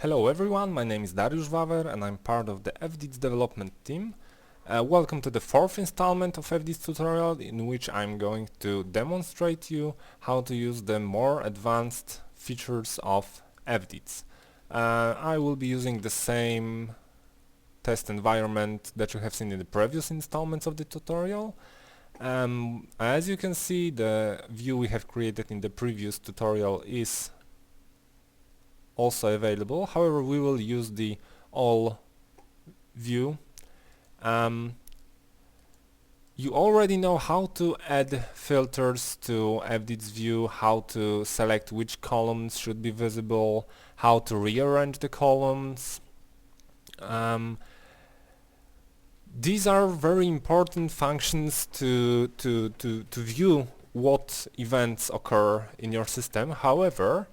Hello everyone, my name is Dariusz Wawer and I'm part of the F-deets development team. Welcome to the fourth installment of F-deets tutorial in which I'm going to demonstrate you how to use the more advanced features of F-deets. I will be using the same test environment that you have seen in the previous installments of the tutorial. As you can see, the view we have created in the previous tutorial is also available. However, we will use the all view. You already know how to add filters to F-deets view, how to select which columns should be visible, how to rearrange the columns. These are very important functions to view what events occur in your system. However,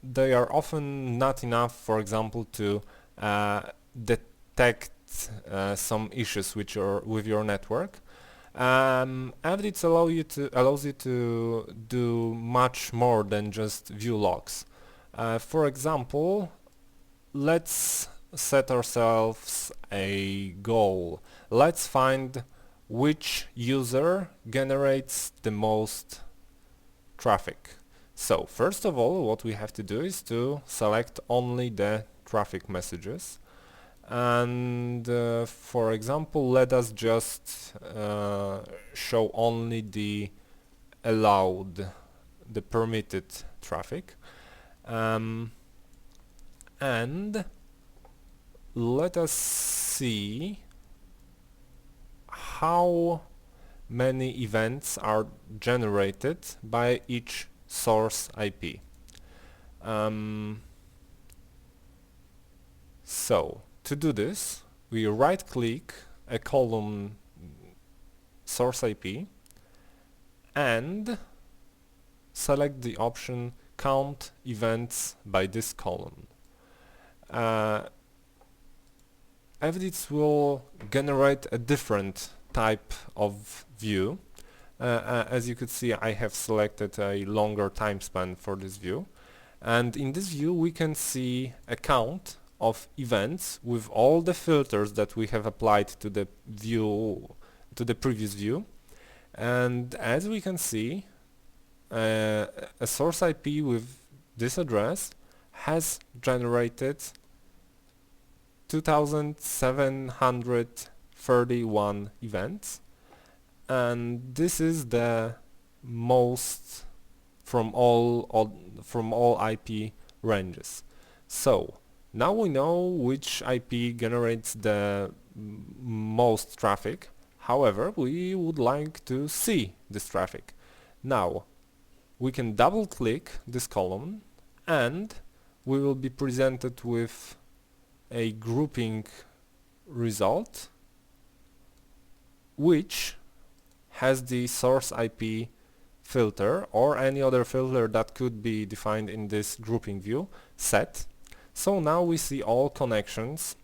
they are often not enough, for example, to detect some issues which are with your network. F-deets allows you to do much more than just view logs. For example, let's set ourselves a goal. Let's find which user generates the most traffic. So first of all, what we have to do is to select only the traffic messages. And for example, let us just show only the allowed, the permitted traffic. And let us see how many events are generated by each source IP. So to do this, we right-click a column source IP and select the option Count Events by this column. F-deets will generate a different type of view. As you could see, I have selected a longer time span for this view, and in this view we can see a count of events with all the filters that we have applied to the view, to the previous view. And as we can see, a source IP with this address has generated 2731 events, and this is the most from all IP ranges. So now we know which IP generates the most traffic. However, we would like to see this traffic. Now we can double click this column and we will be presented with a grouping result which has the source IP filter or any other filter that could be defined in this grouping view set. So now we see all connections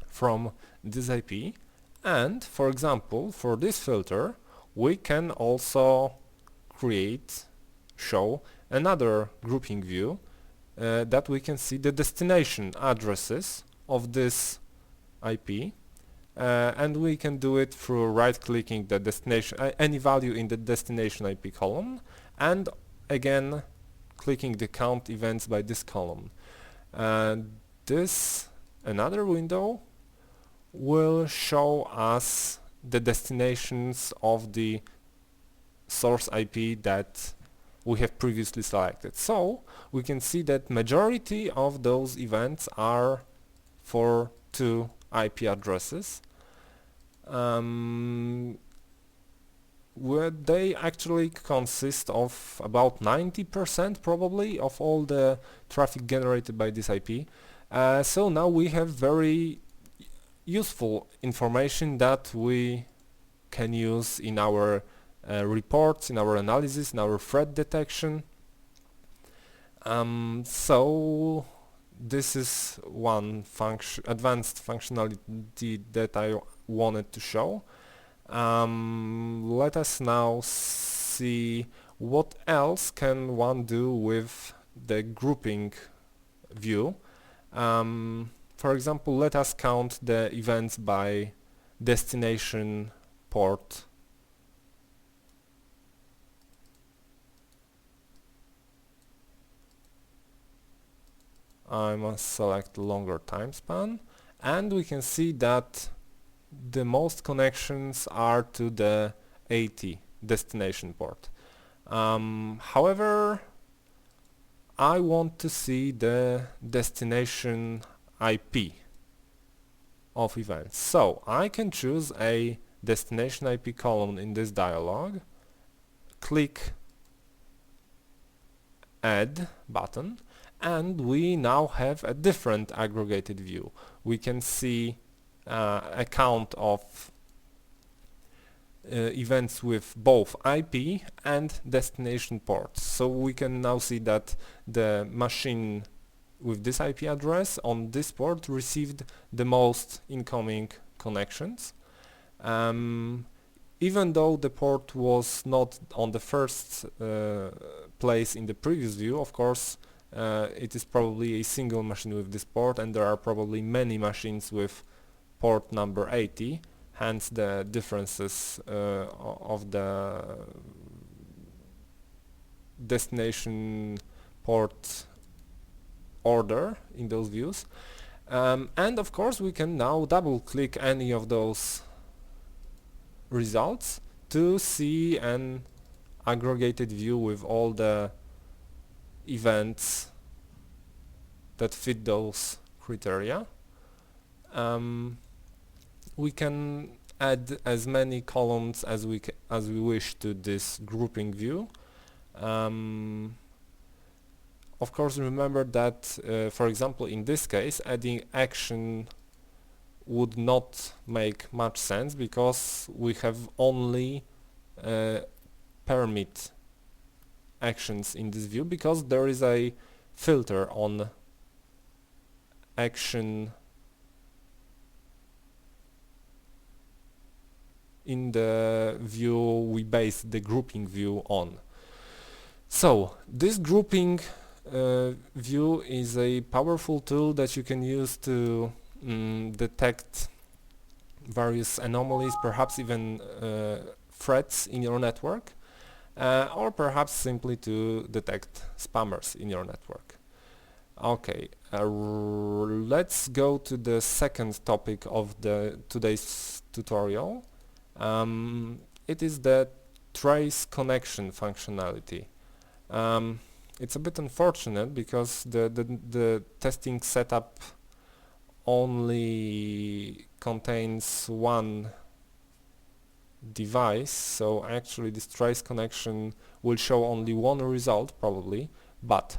from this IP, and for example, for this filter we can also show another grouping view that we can see the destination addresses of this IP, and we can do it through right-clicking the destination, any value in the destination IP column, and again clicking the count events by this column. Another window will show us the destinations of the source IP that we have previously selected. So we can see that majority of those events are for two IP addresses, where they actually consist of about 90% probably of all the traffic generated by this IP. So now we have very useful information that we can use in our reports, in our analysis, in our threat detection. So this is one advanced functionality that I wanted to show. Let us now see what else can one do with the grouping view. For example, let us count the events by destination port. I must select longer time span, and we can see that the most connections are to the 80 destination port. However, I want to see the destination IP of events. So I can choose a destination IP column in this dialog, click Add button, and we now have a different aggregated view. We can see a count of events with both IP and destination ports. So we can now see that the machine with this IP address on this port received the most incoming connections. Even though the port was not on the first place in the previous view, of course, it is probably a single machine with this port, and there are probably many machines with port number 80, hence the differences of the destination port order in those views. And of course we can now double click any of those results to see an aggregated view with all the events that fit those criteria. We can add as many columns as we wish to this grouping view. Of course, remember that, for example, in this case, adding action would not make much sense because we have only permit actions in this view, because there is a filter on action in the view we base the grouping view on. So this grouping view is a powerful tool that you can use to detect various anomalies, perhaps even threats in your network, or perhaps simply to detect spammers in your network. Okay, let's go to the second topic of today's tutorial. It is the trace connection functionality. It's a bit unfortunate because the testing setup only contains one device, so actually this trace connection will show only one result probably, but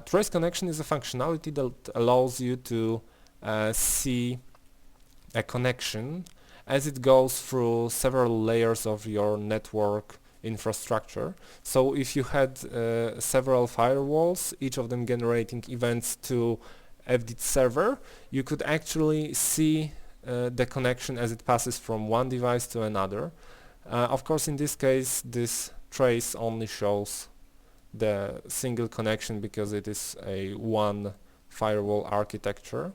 trace connection is a functionality that allows you to see a connection as it goes through several layers of your network infrastructure. So if you had several firewalls, each of them generating events to F-deets server, you could actually see the connection as it passes from one device to another. Of course, in this case, this trace only shows the single connection because it is a one firewall architecture.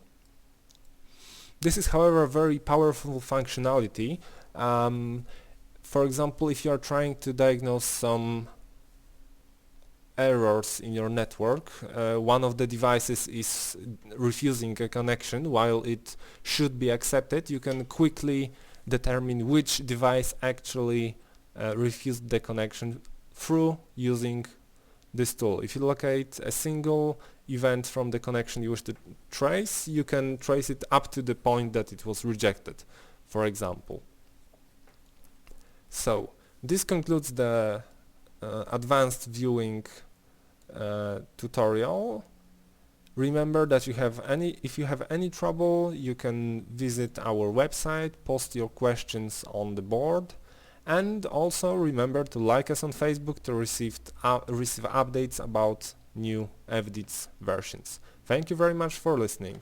This is, however, a very powerful functionality. For example, if you are trying to diagnose some errors in your network, one of the devices is refusing a connection while it should be accepted, you can quickly determine which device actually refused the connection through using this tool. If you locate a single event from the connection you wish to trace, you can trace it up to the point that it was rejected, for example. So this concludes the advanced viewing tutorial. Remember that if you have any trouble, you can visit our website, post your questions on the board, and also remember to like us on Facebook to receive updates about new F-deets versions. Thank you very much for listening.